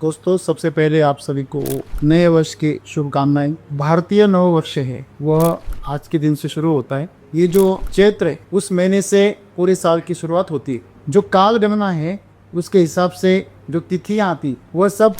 दोस्तों, सबसे पहले आप सभी को नए वर्ष की शुभकामनाएं। भारतीय नव वर्ष है वह आज के दिन से शुरू होता है। ये जो चैत्र है उस महीने से पूरे साल की शुरुआत होती है। जो काल गणना है उसके हिसाब से जो तिथियां आती वह सब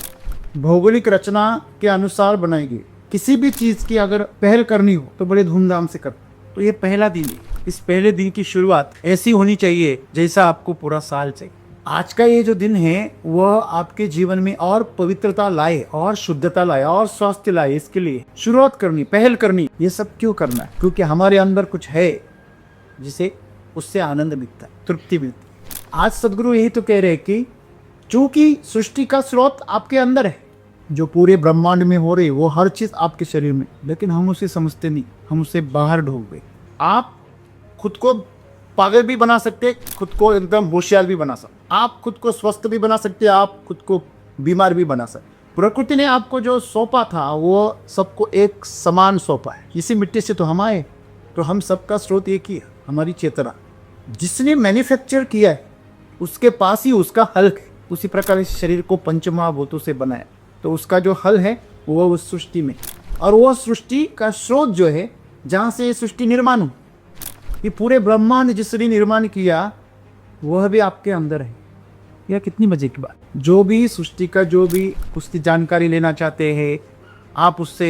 भौगोलिक रचना के अनुसार बनाएगी। किसी भी चीज़ की अगर पहल करनी हो तो बड़े धूमधाम से कर। तो ये पहला दिन है। इस पहले दिन की शुरुआत ऐसी होनी चाहिए जैसा आपको पूरा साल चाहिए। आज का ये जो दिन है वह आपके जीवन में और पवित्रता लाए और शुद्धता लाए और स्वास्थ्य लाए। इसके लिए शुरुआत करनी, पहल करनी। ये सब क्यों करना है? क्योंकि हमारे अंदर कुछ है जिसे उससे आनंद मिलता है, तृप्ति मिलती है। आज सदगुरु यही तो कह रहे हैं कि चूंकि सृष्टि का स्रोत आपके अंदर है, जो पूरे ब्रह्मांड में हो रही वो हर चीज आपके शरीर में, लेकिन हम उसे समझते नहीं, हम उसे बाहर ढोक गए। आप खुद को पागल भी बना सकते, खुद को एकदम होशियार भी बना सकते, आप खुद को स्वस्थ भी बना सकते, आप खुद को बीमार भी बना सकते। प्रकृति ने आपको जो सौंपा था वो सबको एक समान सौंपा है। इसी मिट्टी से तो हम आए, तो हम सबका स्रोत एक ही है, हमारी चेतना। जिसने मैन्युफैक्चर किया है उसके पास ही उसका हल है। उसी प्रकार इस शरीर को पंचमहाभूतों से बनाया, तो उसका जो हल है वो उस सृष्टि में, और वो सृष्टि का स्रोत जो है जहाँ से ये सृष्टि निर्माण हो, ये पूरे ब्रह्मांड जिसने निर्माण किया वह भी आपके अंदर है। यह कितनी मजे की बात। जो भी सृष्टि का जो भी उसकी जानकारी लेना चाहते हैं, आप उससे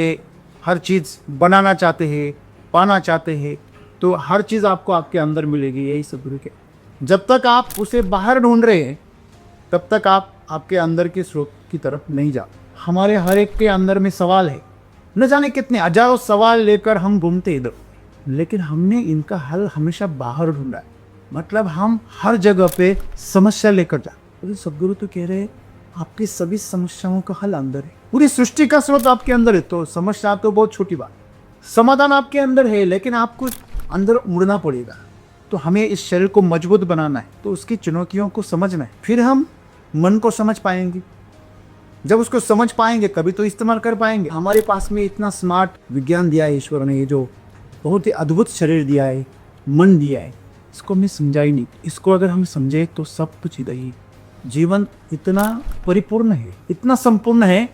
हर चीज़ बनाना चाहते हैं, पाना चाहते हैं, तो हर चीज़ आपको आपके अंदर मिलेगी। यही सदगुरु के। जब तक आप उसे बाहर ढूंढ रहे हैं तब तक आप आपके अंदर के स्रोत की तरफ नहीं जा। हमारे हर एक के अंदर में सवाल है, न जाने कितने हजारों सवाल लेकर हम घूमते इधर, लेकिन हमने इनका हल हमेशा बाहर ढूंढा है। मतलब हम हर जगह पे समस्या लेकर जा। तो सदगुरु तो कह रहे हैं आपकी सभी समस्याओं का हल अंदर है। पूरी सृष्टि का स्रोत आपके अंदर है, तो समस्या तो बहुत छोटी बात। समाधान आपके अंदर है, लेकिन आपको अंदर उड़ना पड़ेगा। तो हमें इस शरीर को मजबूत बनाना है, तो उसकी चुनौतियों को समझना है। फिर हम मन को समझ पाएंगे। जब उसको समझ पाएंगे कभी तो इस्तेमाल कर पाएंगे। हमारे पास में इतना स्मार्ट विज्ञान दिया है ईश्वर ने, ये जो बहुत ही अद्भुत शरीर दिया है, मन दिया है, इसको हमें समझा ही नहीं। इसको अगर हम समझे तो सब कुछ इधर ही। जीवन इतना परिपूर्ण है, इतना संपूर्ण है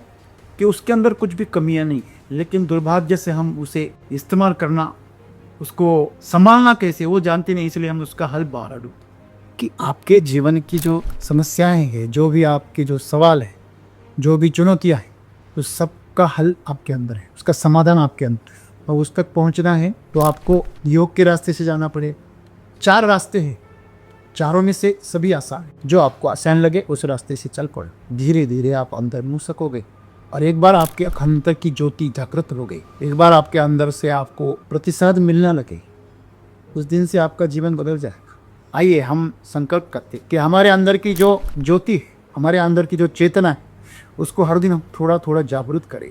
कि उसके अंदर कुछ भी कमियां नहीं है, लेकिन दुर्भाग्य से हम उसे इस्तेमाल करना, उसको संभालना कैसे वो जानते नहीं। इसलिए हम उसका हल बाहर ढूंढते कि आपके जीवन की जो समस्याएं हैं, जो भी आपके जो सवाल है, जो भी चुनौतियां हैं, तो सबका हल आपके अंदर है, उसका समाधान आपके अंदर है। और उस तक पहुंचना है तो आपको योग के रास्ते से जाना पड़े। 4 रास्ते हैं, चारों में से सभी आसान है। जो आपको आसान लगे उस रास्ते से चल पड़ो। धीरे धीरे आप अंदर मुँह सकोगे, और एक बार आपके अंदर की ज्योति जागृत हो गई, एक बार आपके अंदर से आपको प्रतिसाद मिलना लगे, उस दिन से आपका जीवन बदल जाएगा। आइए हम संकल्प करते कि हमारे अंदर की जो ज्योति है, हमारे अंदर की जो चेतना है, उसको हर दिन हम थोड़ा थोड़ा जागृत करें,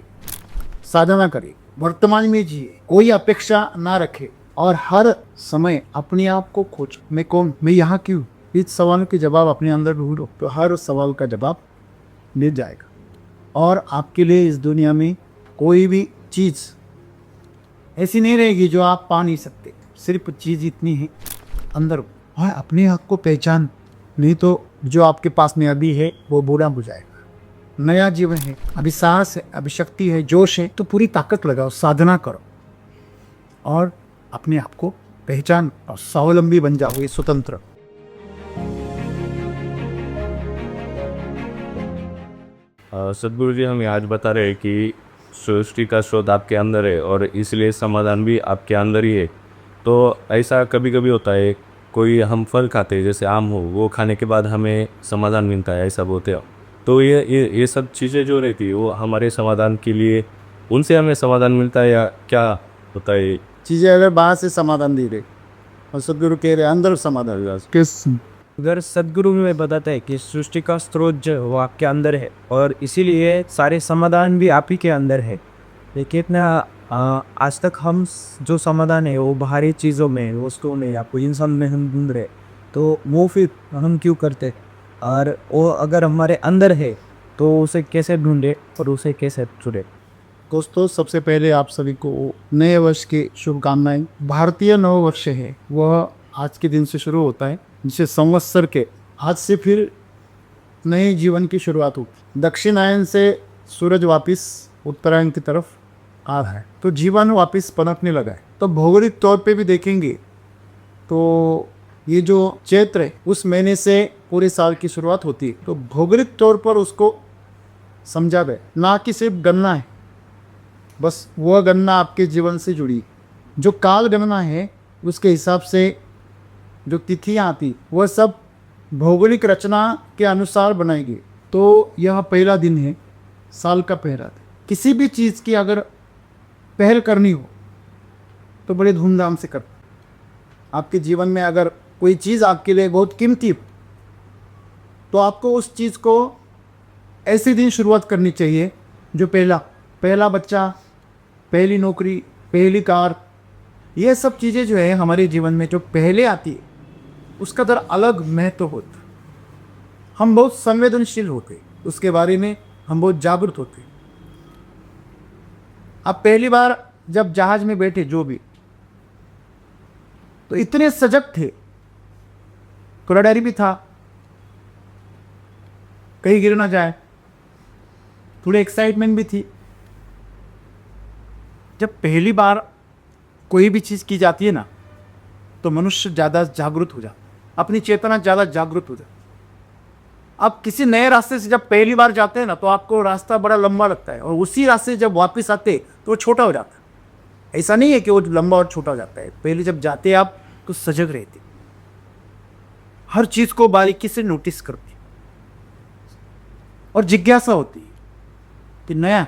साधना करें, वर्तमान में जिए, कोई अपेक्षा ना रखे, और हर समय अपने आप को खोजो। मैं कौन, मैं यहाँ क्यों? इस सवाल के जवाब अपने अंदर ढूंढो, तो हर सवाल का जवाब मिल जाएगा। और आपके लिए इस दुनिया में कोई भी चीज़ ऐसी नहीं रहेगी जो आप पा नहीं सकते। सिर्फ चीज़ इतनी है अंदर, और अपने आप को पहचान, नहीं तो जो आपके पास में अभी है वो बुरा बुझाएगा। नया जीवन है, अभी साहस है, अभी शक्ति है, जोश है, तो पूरी ताकत लगाओ, साधना करो, और अपने आप को पहचान और स्वावलंबी बन जाओ, ये स्वतंत्र। सदगुरु जी हमें आज बता रहे हैं कि सृष्टि का स्रोत आपके अंदर है और इसलिए समाधान भी आपके अंदर ही है। तो ऐसा कभी कभी होता है, कोई हम फल खाते हैं जैसे आम हो, वो खाने के बाद हमें समाधान मिलता है, ऐसा बोलते हैं। तो ये सब चीज़ें जो रहती है वो हमारे समाधान के लिए, उनसे हमें समाधान मिलता है या क्या होता है? चीज़ें अगर बाहर से समाधान दे रहे और सदगुरु कह रहे अंदर समाधान किस। अगर सदगुरु में बताता है कि सृष्टि का स्रोत जो है वो आपके अंदर है, और इसीलिए सारे समाधान भी आप ही के अंदर है। लेकिन आज तक हम जो समाधान है वो बाहरी चीज़ों में, वस्तुओं में या कोई इंसान में हम ढूंढ रहे, तो वो फिर हम क्यों करते? और वो अगर हमारे अंदर है तो उसे कैसे ढूंढे और उसे कैसे चुने? दोस्तों, सबसे पहले आप सभी को नए वर्ष की शुभकामनाएं। भारतीय नव वर्ष है वह आज के दिन से शुरू होता है, जिसे संवत्सर के आज से फिर नए जीवन की शुरुआत होती। दक्षिणायन से सूरज वापस उत्तरायण की तरफ आ रहा है, तो जीवन वापस पनपने लगा है। तो भौगोलिक तौर पे भी देखेंगे तो ये जो चैत्र है उस महीने से पूरे साल की शुरुआत होती है। तो भौगोलिक तौर पर उसको समझा गया, ना कि सिर्फ गणना है, बस वह गणना आपके जीवन से जुड़ी। जो काल गणना है उसके हिसाब से जो तिथियाँ आती वह सब भौगोलिक रचना के अनुसार बनाएगी। तो यह पहला दिन है, साल का पहला दिन। किसी भी चीज़ की अगर पहल करनी हो तो बड़े धूमधाम से कर। आपके जीवन में अगर कोई चीज़ आपके लिए बहुत कीमती तो आपको उस चीज़ को ऐसे दिन शुरुआत करनी चाहिए जो पहला बच्चा, पहली नौकरी, पहली कार, ये सब चीज़ें जो है हमारे जीवन में जो पहले आती है उसका दर अलग महत्व होता। हम बहुत संवेदनशील होते, उसके बारे में हम बहुत जागरूक होते। अब पहली बार जब जहाज में बैठे जो भी, तो इतने सजग थे, थोड़ा डर भी था कहीं गिर ना जाए, थोड़ी एक्साइटमेंट भी थी। जब पहली बार कोई भी चीज़ की जाती है ना तो मनुष्य ज़्यादा जागरूक हो जाता, अपनी चेतना ज़्यादा जागरूक हो जाती। आप किसी नए रास्ते से जब पहली बार जाते हैं ना तो आपको रास्ता बड़ा लंबा लगता है, और उसी रास्ते से जब वापस आते तो वो छोटा हो जाता है। ऐसा नहीं है कि वो लंबा और छोटा हो जाता है, पहले जब जाते आप तो सजग रहते, हर चीज़ को बारीकी से नोटिस करते और जिज्ञासा होती है कि नया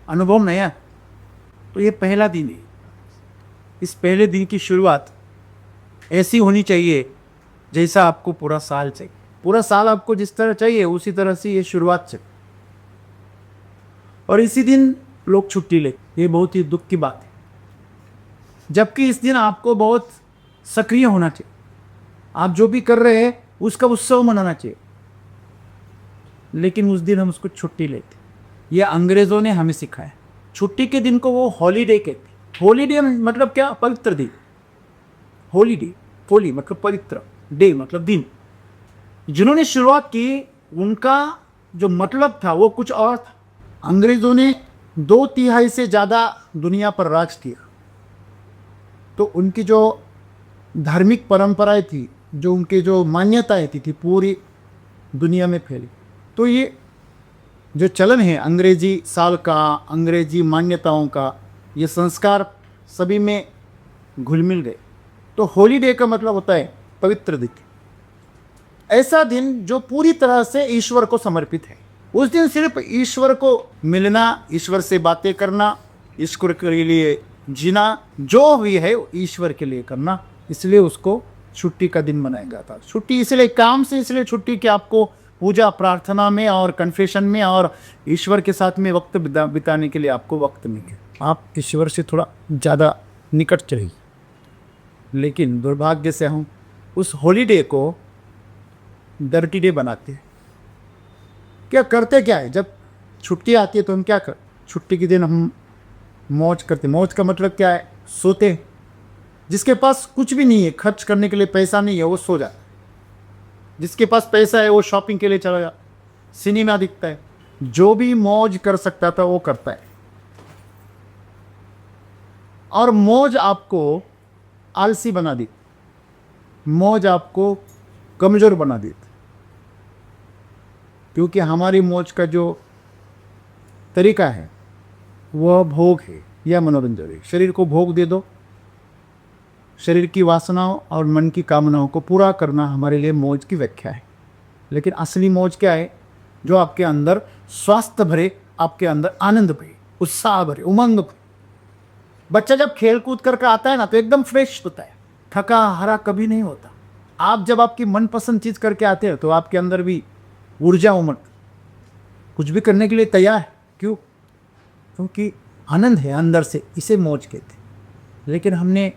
अनुभव, नया। तो ये पहला दिन है। इस पहले दिन की शुरुआत ऐसी होनी चाहिए जैसा आपको पूरा साल चाहिए। पूरा साल आपको जिस तरह चाहिए उसी तरह से ये शुरुआत चाहिए। और इसी दिन लोग छुट्टी लेते, ये बहुत ही दुख की बात है। जबकि इस दिन आपको बहुत सक्रिय होना चाहिए, आप जो भी कर रहे हैं उसका उत्सव मनाना चाहिए, लेकिन उस दिन हम उसको छुट्टी लेते। ये अंग्रेज़ों ने हमें सिखाया। छुट्टी के दिन को वो हॉलीडे कहते। हॉलीडे मतलब क्या? पवित्र दिन। हॉलीडे, होली मतलब पवित्र, डे मतलब दिन। जिन्होंने शुरुआत की उनका जो मतलब था वो कुछ और था। अंग्रेज़ों ने 2/3 से ज़्यादा दुनिया पर राज किया, तो उनकी जो धार्मिक परंपराएं थी, जो उनके जो मान्यताएं थी पूरी दुनिया में फैली। तो ये जो चलन है अंग्रेजी साल का, अंग्रेजी मान्यताओं का, ये संस्कार सभी में घुल मिल गए। तो हॉलीडे का मतलब होता है पवित्र दिन, ऐसा दिन जो पूरी तरह से ईश्वर को समर्पित है। उस दिन सिर्फ ईश्वर को मिलना, ईश्वर से बातें करना, ईश्वर के लिए जीना, जो भी है ईश्वर के लिए करना, इसलिए उसको छुट्टी का दिन मनाया जाता है। छुट्टी इसलिए काम से इसलिए छुट्टी कि आपको पूजा प्रार्थना में और कन्फेशन में और ईश्वर के साथ में वक्त बिताने के लिए आपको वक्त मिले, आप ईश्वर से थोड़ा ज़्यादा निकट चलिए। लेकिन दुर्भाग्य से हम उस हॉलीडे को डर्टी डे बनाते हैं। क्या करते क्या है, जब छुट्टी आती है तो हम क्या कर, छुट्टी के दिन हम मौज करते। मौज का मतलब क्या है? सोते। जिसके पास कुछ भी नहीं है, खर्च करने के लिए पैसा नहीं है, वो सो जाता है। जिसके पास पैसा है वो शॉपिंग के लिए चला जाता, सिनेमा दिखता है, जो भी मौज कर सकता था वो करता है। और मौज आपको आलसी बना दी, मौज आपको कमज़ोर बना दी, क्योंकि हमारी मौज का जो तरीका है वह भोग है या मनोरंजन है। शरीर को भोग दे दो, शरीर की वासनाओं और मन की कामनाओं को पूरा करना हमारे लिए मौज की व्याख्या है। लेकिन असली मौज क्या है? जो आपके अंदर स्वास्थ्य भरे, आपके अंदर आनंद भरे, उत्साह भरे, उमंग भरे। बच्चा जब खेल कूद करके आता है ना तो एकदम फ्रेश होता है, थका हारा कभी नहीं होता। आप जब आपकी मनपसंद चीज़ करके आते हो तो आपके अंदर भी ऊर्जा, उमंग, कुछ भी करने के लिए तैयार है। क्यों? क्योंकि आनंद है अंदर से, इसे मौज कहते हैं। लेकिन हमने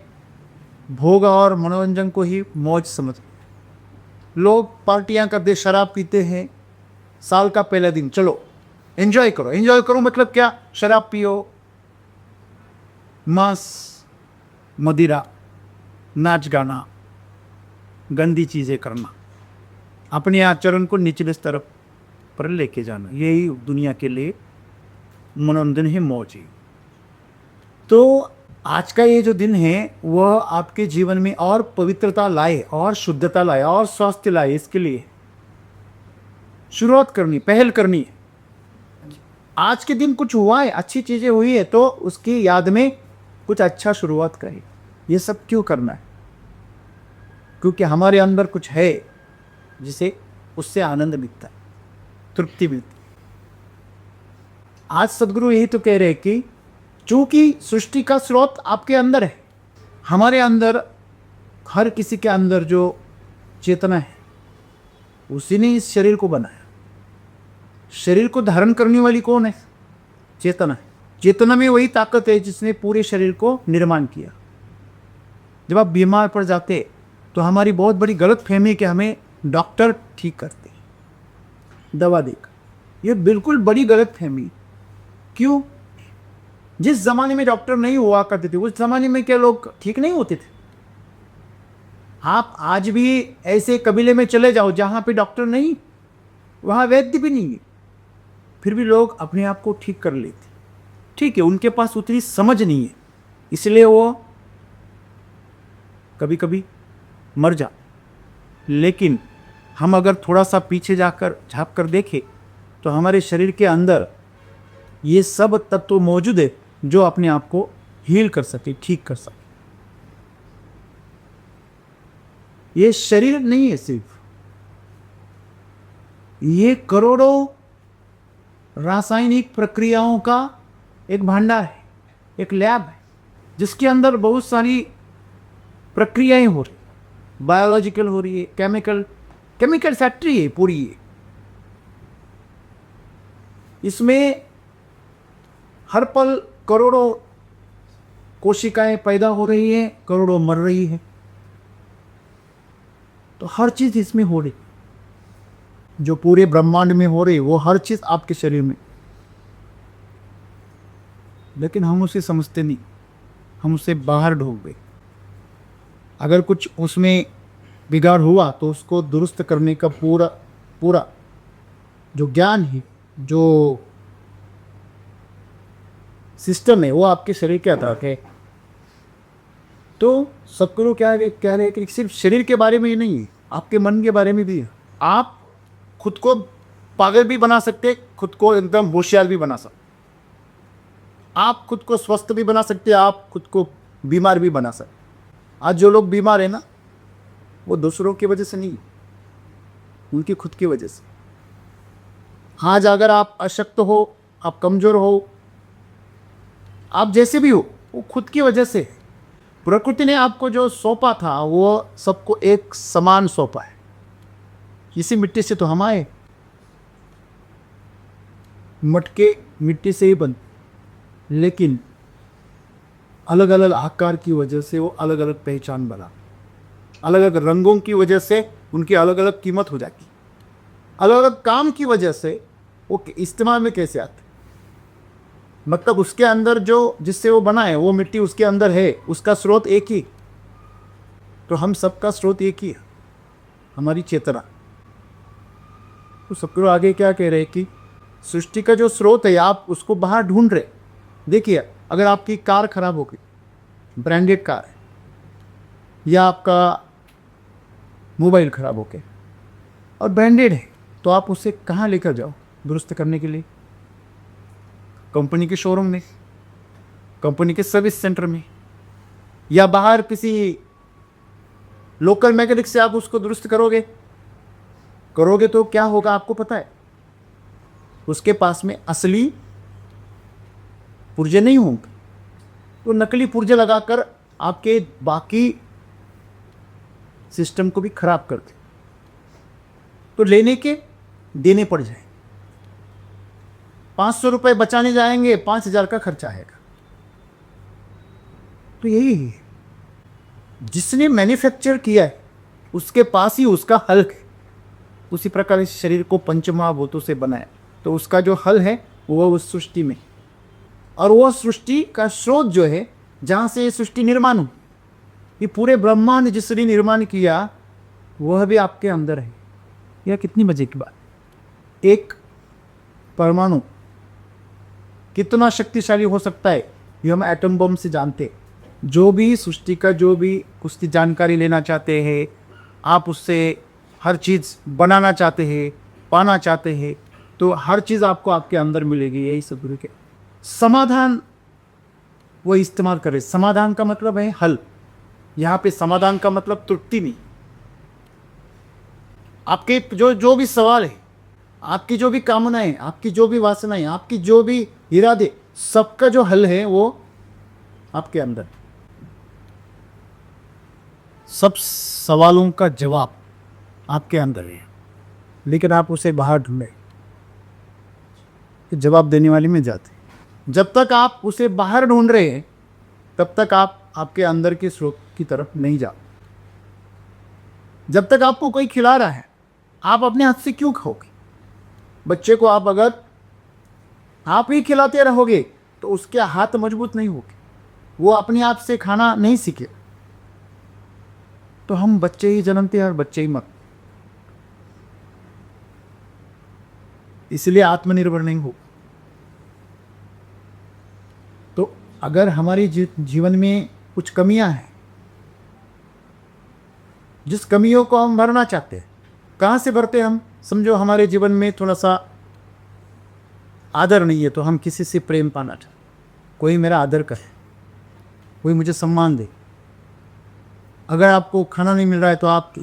भोग और मनोरंजन को ही मौज समझ। लोग पार्टियां करते, शराब पीते हैं, साल का पहला दिन चलो एंजॉय करो। एंजॉय करो मतलब क्या? शराब पियो, मांस, मदिरा, नाच गाना, गंदी चीज़ें करना, अपने आचरण को निचले स्तर पर लेके जाना, यही दुनिया के लिए मनोरंजन है, मौज है। तो आज का ये जो दिन है वह आपके जीवन में और पवित्रता लाए और शुद्धता लाए और स्वास्थ्य लाए, इसके लिए शुरुआत करनी, पहल करनी है। आज के दिन कुछ हुआ है, अच्छी चीज़ें हुई है, तो उसकी याद में कुछ अच्छा शुरुआत करें। ये सब क्यों करना है? क्योंकि हमारे अंदर कुछ है जिसे उससे आनंद मिलता है, तृप्ति मिलती है। आज सदगुरु यही तो कह रहे हैं कि चूंकि सृष्टि का स्रोत आपके अंदर है, हमारे अंदर, हर किसी के अंदर जो चेतना है उसी ने इस शरीर को बनाया। शरीर को धारण करने वाली कौन है? चेतना है। चेतना में वही ताकत है जिसने पूरे शरीर को निर्माण किया। जब आप बीमार पड़ जाते तो हमारी बहुत बड़ी गलत फहमी है कि हमें डॉक्टर ठीक करते दवा देकर। यह बिल्कुल बड़ी गलत फहमी। क्यों? जिस जमाने में डॉक्टर नहीं हुआ करते थे उस जमाने में क्या लोग ठीक नहीं होते थे? आप आज भी ऐसे कबीले में चले जाओ जहां पे डॉक्टर नहीं, वहां वैद्य भी नहीं है, फिर भी लोग अपने आप को ठीक कर लेते। ठीक है, उनके पास उतनी समझ नहीं है, इसलिए वो कभी कभी मर जाते। लेकिन हम अगर थोड़ा सा पीछे जाकर झांक कर देखें तो हमारे शरीर के अंदर ये सब तत्व मौजूद है जो अपने आप को हील कर सके, ठीक कर सके। ये शरीर नहीं है सिर्फ, ये करोड़ों रासायनिक प्रक्रियाओं का एक भंडार है, एक लैब है जिसके अंदर बहुत सारी प्रक्रियाएं हो रही, बायोलॉजिकल हो रही है, केमिकल फैक्ट्री है पूरी ये। इसमें हर पल करोड़ों कोशिकाएं पैदा हो रही हैं, करोड़ों मर रही हैं। तो हर चीज इसमें हो रही, जो पूरे ब्रह्मांड में हो रही वो हर चीज आपके शरीर में। लेकिन हम उसे समझते नहीं, हम उसे बाहर ढोक गए। अगर कुछ उसमें बिगाड़ हुआ तो उसको दुरुस्त करने का पूरा जो ज्ञान है, जो सिस्टम है, वो आपके शरीर के अंदर है। तो सदगुरु क्या कह रहे हैं कि सिर्फ शरीर के बारे में ही नहीं है, आपके मन के बारे में भी है। आप खुद को पागल भी बना सकते, खुद को एकदम होशियार भी बना सकते, आप खुद को स्वस्थ भी बना सकते, आप खुद को बीमार भी बना सकते। आज जो लोग बीमार है ना, वो दूसरों की वजह से नहीं, उनकी खुद की वजह से। आज अगर आप अशक्त हो, आप कमज़ोर हो, आप जैसे भी हो, वो खुद की वजह से। प्रकृति ने आपको जो सौंपा था वो सबको एक समान सौंपा है। इसी मिट्टी से तो हम आए, मटके मिट्टी से ही बन, लेकिन अलग अलग आकार की वजह से वो अलग अलग पहचान बना, अलग अलग रंगों की वजह से उनकी अलग अलग कीमत हो जाती, अलग अलग काम की वजह से वो इस्तेमाल में कैसे आते। मतलब उसके अंदर जो जिससे वो बना है वो मिट्टी उसके अंदर है, उसका स्रोत एक ही। तो हम सबका स्रोत एक ही है, हमारी चेतना। तो सदगुरु आगे क्या कह रहे हैं कि सृष्टि का जो स्रोत है आप उसको बाहर ढूंढ रहे। देखिए, अगर आपकी कार खराब हो गई, ब्रांडेड कार है, या आपका मोबाइल खराब हो गया और ब्रांडेड है, तो आप उसे कहाँ लेकर जाओ दुरुस्त करने के लिए? कंपनी के शोरूम में, कंपनी के सर्विस सेंटर में, या बाहर किसी लोकल मैकेनिक से आप उसको दुरुस्त करोगे तो क्या होगा आपको पता है? उसके पास में असली पुर्जे नहीं होंगे, तो नकली पुर्जे लगाकर आपके बाकी सिस्टम को भी खराब कर दे, तो लेने के देने पड़ जाए। 500 रुपये बचाने जाएंगे, 5000 का खर्चा आएगा। तो यही है, जिसने मैन्युफैक्चर किया है उसके पास ही उसका हल है। उसी प्रकार इस शरीर को पंचमहाभूतों से बनाया, तो उसका जो हल है वो उस सृष्टि में, और वह सृष्टि का स्रोत जो है जहाँ से ये सृष्टि निर्माण हो, ये पूरे ब्रह्मांड जिसने निर्माण किया वह भी आपके अंदर है। यह कितनी मजे की बात। एक परमाणु कितना शक्तिशाली हो सकता है ये हम एटम बम से जानते हैं। जो भी सृष्टि का जो भी उसकी जानकारी लेना चाहते हैं, आप उससे हर चीज़ बनाना चाहते हैं, पाना चाहते हैं, तो हर चीज़ आपको आपके अंदर मिलेगी। यही सदगुरु के समाधान वो इस्तेमाल करें। समाधान का मतलब है हल। यहाँ पे समाधान का मतलब त्रुटि नहीं। आपके जो भी सवाल है, आपकी जो भी कामनाएं, आपकी जो भी वासनाएं, आपकी जो भी इरादे, सबका जो हल है वो आपके अंदर। सब सवालों का जवाब आपके अंदर है, लेकिन आप उसे बाहर ढूंढे, जवाब देने वाली में जाते। जब तक आप उसे बाहर ढूंढ रहे हैं तब तक आप आपके अंदर के स्रोत की तरफ नहीं जा। जब तक आपको कोई खिला रहा है, आप अपने हाथ से क्यों खाओगे? बच्चे को आप अगर आप ही खिलाते रहोगे तो उसके हाथ मजबूत नहीं होंगे, वो अपने आप से खाना नहीं सीखे। तो हम बच्चे ही जन्मते हैं और बच्चे ही मत। इसलिए आत्मनिर्भर नहीं हो। तो अगर हमारी जीवन में कुछ कमियां हैं, जिस कमियों को हम भरना चाहते हैं, कहाँ से भरते हैं हम? समझो हमारे जीवन में थोड़ा सा आदर नहीं है, तो हम किसी से प्रेम पाना चाहते, कोई मेरा आदर करे, कोई मुझे सम्मान दे। अगर आपको खाना नहीं मिल रहा है तो आप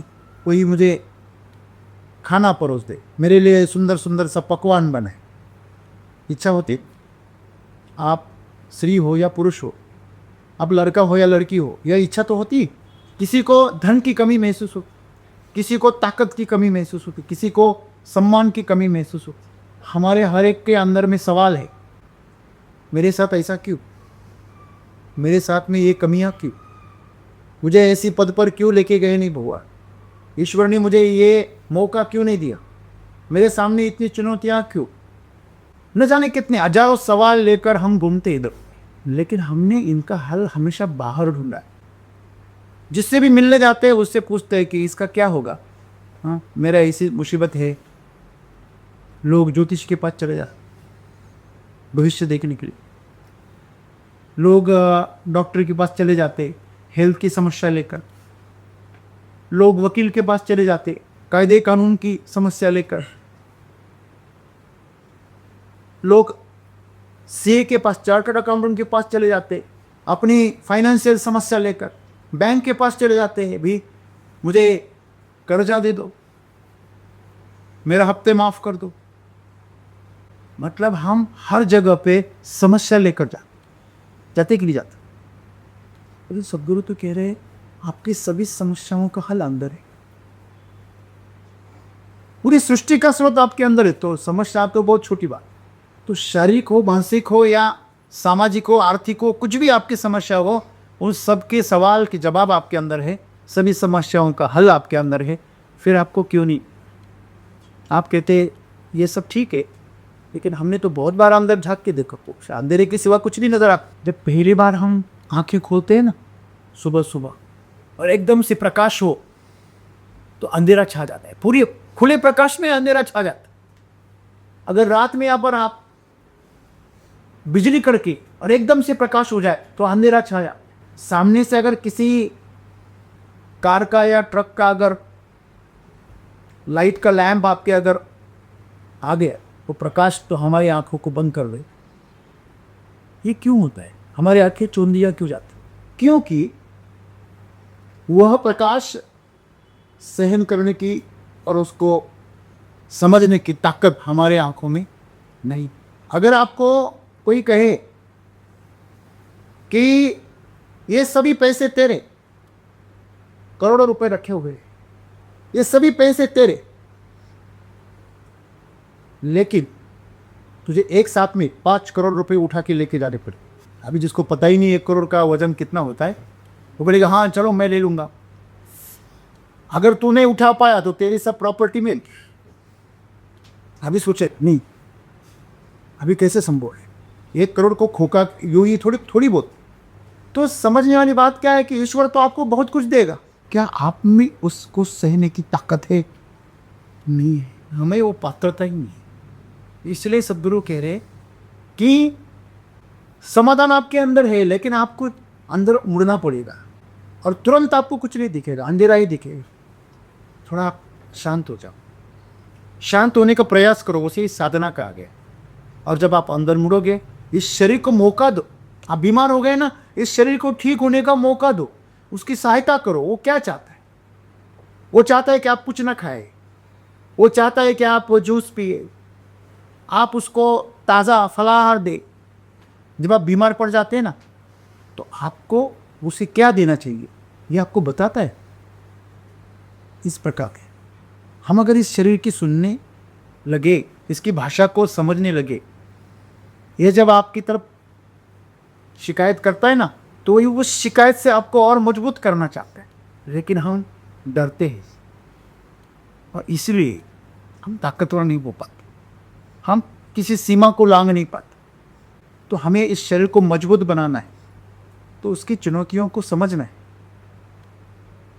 कोई मुझे खाना परोस दे, मेरे लिए सुंदर सुंदर सा पकवान बने। इच्छा होती। आप स्त्री हो या पुरुष हो, आप लड़का हो या लड़की हो, यह इच्छा तो होती। किसी को धन की कमी महसूस हो, किसी को ताकत की कमी महसूस होती, किसी को सम्मान की कमी महसूस होती। हमारे हर एक के अंदर में सवाल है, मेरे साथ ऐसा क्यों? मेरे साथ में ये कमियां क्यों? मुझे ऐसी पद पर क्यों लेके गए नहीं भगवान? ईश्वर ने मुझे ये मौका क्यों नहीं दिया? मेरे सामने इतनी चुनौतियां क्यों? न जाने कितने हजारों सवाल लेकर हम घूमते इधर, लेकिन हमने इनका हल हमेशा बाहर ढूंढा है। जिससे भी मिलने जाते हैं उससे पूछते हैं कि इसका क्या होगा। हाँ, मेरा ऐसी मुसीबत है। लोग ज्योतिष के पास चले जाते भविष्य देखने के लिए, लोग डॉक्टर के पास चले जाते हेल्थ की समस्या लेकर, लोग वकील के पास चले जाते कायदे कानून की समस्या लेकर, लोग सीए के पास, चार्टर्ड अकाउंटेंट के पास चले जाते अपनी फाइनेंशियल समस्या लेकर, बैंक के पास चले जाते हैं, भी मुझे कर्जा दे दो, मेरा हफ्ते माफ कर दो। मतलब हम हर जगह पे समस्या लेकर जाते कि नहीं जाते? तो सदगुरु तो कह रहे हैं आपकी सभी समस्याओं का हल अंदर है। पूरी सृष्टि का स्रोत आपके अंदर है। तो समस्या तो बहुत छोटी बात। तो शारीरिक हो, मानसिक हो या सामाजिक हो, आर्थिक हो, कुछ भी आपकी समस्या हो, उन सब के सवाल के जवाब आपके अंदर है, सभी समस्याओं का हल आपके अंदर है। फिर आपको क्यों नहीं? आप कहते ये सब ठीक है, लेकिन हमने तो बहुत बार अंदर झांक के देखा, अंधेरे के सिवा कुछ नहीं नजर आता। जब पहली बार हम आंखें खोलते हैं ना सुबह सुबह, और एकदम से प्रकाश हो तो अंधेरा छा जाता है। पूरी खुले प्रकाश में अंधेरा छा जाता है। अगर रात में यहाँ पर आप बिजली कड़के और एकदम से प्रकाश हो जाए तो अंधेरा छा जाए। सामने से अगर किसी कार का या ट्रक का अगर लाइट का लैंप आपके अगर आ गया तो प्रकाश तो हमारी आंखों को बंद कर दे। ये क्यों होता है? हमारी आंखें चौंधिया क्यों जाती? क्योंकि वह प्रकाश सहन करने की और उसको समझने की ताकत हमारे आंखों में नहीं। अगर आपको कोई कहे कि ये सभी पैसे तेरे, करोड़ों रुपए रखे हुए, ये सभी पैसे तेरे, लेकिन तुझे एक साथ में 5 करोड़ रुपए उठा के लेके जाने पड़े। अभी जिसको पता ही नहीं 1 करोड़ का वजन कितना होता है, वो बोलेगा हाँ चलो मैं ले लूंगा। अगर तू नहीं उठा पाया तो तेरी सब प्रॉपर्टी में। अभी सोचे नहीं, अभी कैसे संभव है 1 करोड़ को खोका यूं ही थोड़ी बहुत। तो समझने वाली बात क्या है कि ईश्वर तो आपको बहुत कुछ देगा, क्या आप में उसको सहने की ताकत है? नहीं है। हमें वो पात्रता ही नहीं है। इसलिए सदगुरु कह रहे कि समाधान आपके अंदर है, लेकिन आपको अंदर मुड़ना पड़ेगा और तुरंत आपको कुछ नहीं दिखेगा, अंधेरा ही दिखेगा। थोड़ा शांत हो जाओ, शांत होने का प्रयास करो, उसी साधना का आगे। और जब आप अंदर मुड़ोगे, इस शरीर को मौका दो। आप बीमार हो गए ना, इस शरीर को ठीक होने का मौका दो, उसकी सहायता करो। वो क्या चाहता है? वो चाहता है कि आप कुछ ना खाए, वो चाहता है कि आप जूस पिए, आप उसको ताज़ा फलाहार दे। जब आप बीमार पड़ जाते हैं ना, तो आपको उसे क्या देना चाहिए ये आपको बताता है। इस प्रकार के हम अगर इस शरीर की सुनने लगे, इसकी भाषा को समझने लगे, ये जब आपकी तरफ शिकायत करता है ना, तो ये उस शिकायत से आपको और मजबूत करना चाहता है, लेकिन हम डरते हैं और इसलिए हम ताकतवर नहीं हो पाते, हम किसी सीमा को लांघ नहीं पाते। तो हमें इस शरीर को मजबूत बनाना है, तो उसकी चुनौतियों को समझना है,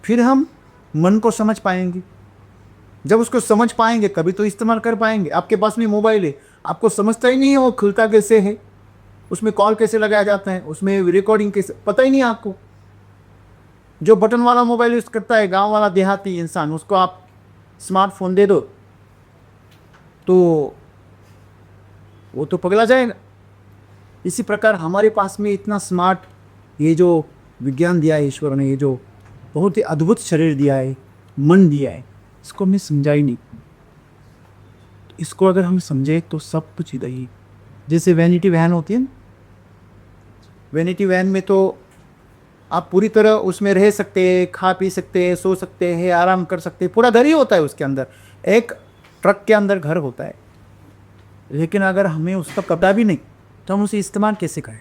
फिर हम मन को समझ पाएंगे। जब उसको समझ पाएंगे कभी तो इस्तेमाल कर पाएंगे। आपके पास में मोबाइल है, आपको समझता ही नहीं है वो खुलता कैसे है, उसमें कॉल कैसे लगाया जाता है, उसमें रिकॉर्डिंग कैसे, पता ही नहीं आपको। जो बटन वाला मोबाइल यूज़ करता है, गांव वाला देहाती इंसान, उसको आप स्मार्टफोन दे दो तो वो तो पगला जाएगा। इसी प्रकार हमारे पास में इतना स्मार्ट, ये जो विज्ञान दिया है ईश्वर ने, ये जो बहुत ही अद्भुत शरीर दिया है, मन दिया है, इसको हमने समझा ही नहीं। इसको अगर हम समझे तो सब कुछ इधर ही। जैसे वैनिटी वैन होती है ना, वैनिटी वैन में तो आप पूरी तरह उसमें रह सकते हैं, खा पी सकते हैं, सो सकते हैं, आराम कर सकते हैं, पूरा घर ही होता है उसके अंदर। एक ट्रक के अंदर घर होता है, लेकिन अगर हमें उसका पता भी नहीं तो हम उसे इस्तेमाल कैसे करें?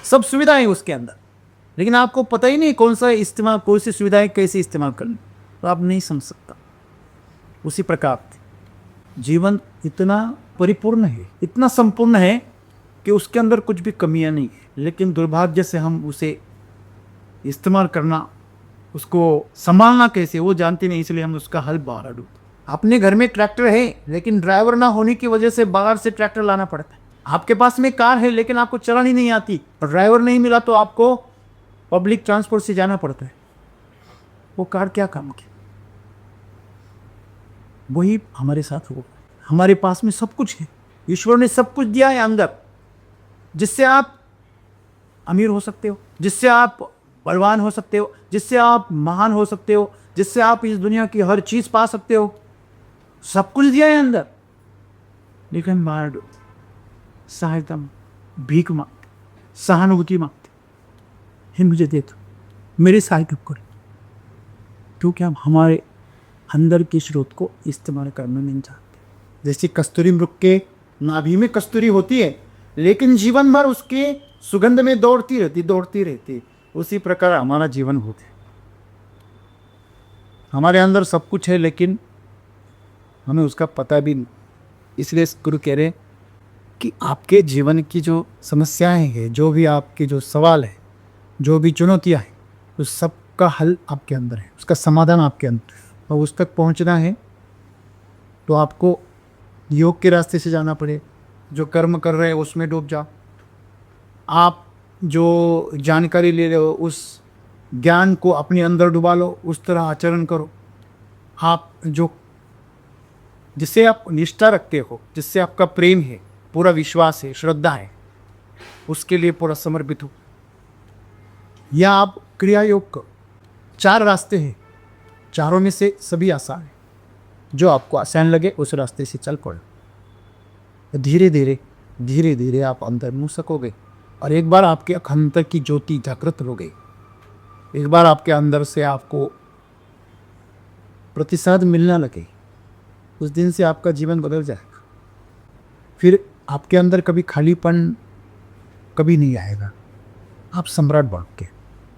सब सुविधाएं उसके अंदर, लेकिन आपको पता ही नहीं कौन सा इस्तेमाल, कौन सी सुविधाएं कैसे इस्तेमाल करनी, तो आप नहीं समझ सकता। उसी प्रकार जीवन इतना परिपूर्ण है, इतना संपूर्ण है कि उसके अंदर कुछ भी कमियां नहीं है, लेकिन दुर्भाग्य से हम उसे इस्तेमाल करना, उसको संभालना कैसे वो जानते नहीं, इसलिए हम उसका हल बाहर ढूंढते। अपने घर में ट्रैक्टर है, लेकिन ड्राइवर ना होने की वजह से बाहर से ट्रैक्टर लाना पड़ता है। आपके पास में कार है, लेकिन आपको चलानी नहीं आती, और ड्राइवर नहीं मिला तो आपको पब्लिक ट्रांसपोर्ट से जाना पड़ता है। वो कार क्या काम की? वही हमारे साथ होगा। हमारे पास में सब कुछ है, ईश्वर ने सब कुछ दिया है अंदर, जिससे आप अमीर हो सकते हो, जिससे आप बलवान हो सकते हो, जिससे आप महान हो सकते हो, जिससे आप इस दुनिया की हर चीज़ पा सकते हो। सब कुछ दिया है अंदर, लेकिन मार सहायता, भीख मांगते, सहानुभूति मांगते, हे मुझे दे दो, मेरी सहायता करो, क्योंकि हम हमारे अंदर के स्रोत को इस्तेमाल करना नहीं चाहते। जैसे कस्तूरी मृग के नाभि में कस्तूरी होती है, लेकिन जीवन भर उसके सुगंध में दौड़ती रहती। उसी प्रकार हमारा जीवन होता है। हमारे अंदर सब कुछ है, लेकिन हमें उसका पता भी नहीं। इसलिए गुरु कह रहे कि आपके जीवन की जो समस्याएं हैं, जो भी आपके जो सवाल है, जो भी चुनौतियां हैं, उस सब का हल आपके अंदर है, उसका समाधान आपके अंदर है। और उस तक पहुंचना है तो आपको योग के रास्ते से जाना पड़े। जो कर्म कर रहे हैं उसमें डूब जाओ। आप जो जानकारी ले रहे हो उस ज्ञान को अपने अंदर डुबा लो, उस तरह आचरण करो। आप जो जिससे आप निष्ठा रखते हो, जिससे आपका प्रेम है, पूरा विश्वास है, श्रद्धा है, उसके लिए पूरा समर्पित हो। या आप क्रिया योग करो। 4 रास्ते हैं, चारों में से सभी आसान है। जो आपको आसान लगे उस रास्ते से चल पड़ो। धीरे धीरे आप अंदर मुँह सकोगे, और एक बार आपके अंतर की ज्योति जागृत हो गई, एक बार आपके अंदर से आपको प्रतिसाद मिलना लगे, उस दिन से आपका जीवन बदल जाएगा। फिर आपके अंदर कभी खालीपन कभी नहीं आएगा। आप सम्राट बन के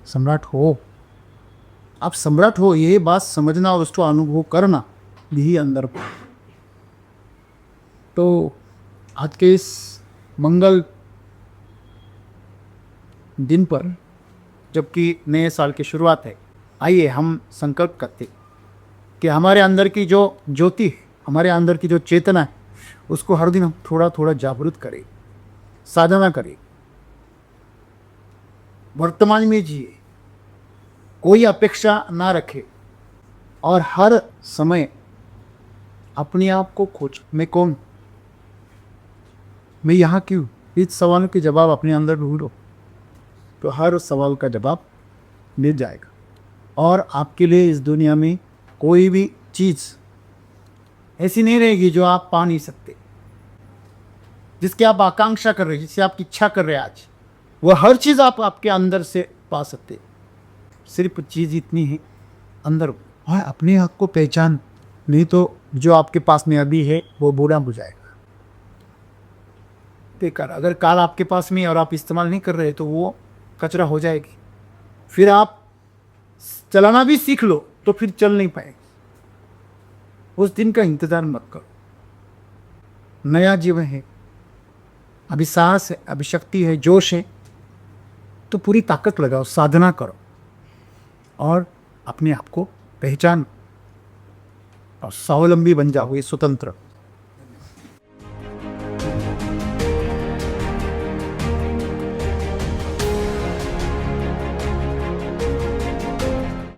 सम्राट हो। आप सम्राट हो, ये बात समझना और उसको अनुभव करना, यही अंदर। तो आज के इस मंगल दिन पर, जबकि नए साल की शुरुआत है, आइए हम संकल्प करते कि हमारे अंदर की जो ज्योति है, हमारे अंदर की जो चेतना है, उसको हर दिन हम थोड़ा थोड़ा जागृत करें, साधना करें, वर्तमान में जिए, कोई अपेक्षा ना रखे और हर समय अपने आप को खोज, मैं कौन, मैं यहाँ क्यों, इस सवाल के जवाब अपने अंदर ढूंढो तो हर सवाल का जवाब मिल जाएगा। और आपके लिए इस दुनिया में कोई भी चीज़ ऐसी नहीं रहेगी जो आप पा नहीं सकते, जिसकी आप आकांक्षा कर रहे हैं, जिससे आप इच्छा कर रहे हैं आज, वह हर चीज़ आप आपके अंदर से पा सकते। सिर्फ चीज़ इतनी है अंदर, और अपने हक को पहचान, नहीं तो जो आपके पास में अभी है वो बुरा बुझाएगा, बेकार। अगर काल आपके पास में और आप इस्तेमाल नहीं कर रहे तो वो कचरा हो जाएगी। फिर आप चलाना भी सीख लो तो फिर चल नहीं पाएगी। उस दिन का इंतज़ार मत करो। नया जीवन है, अभी साहस है, अभी शक्ति है, जोश है, तो पूरी ताकत लगाओ, साधना करो और अपने आप को पहचानो और स्वावलंबी बन जाओ, ये स्वतंत्र।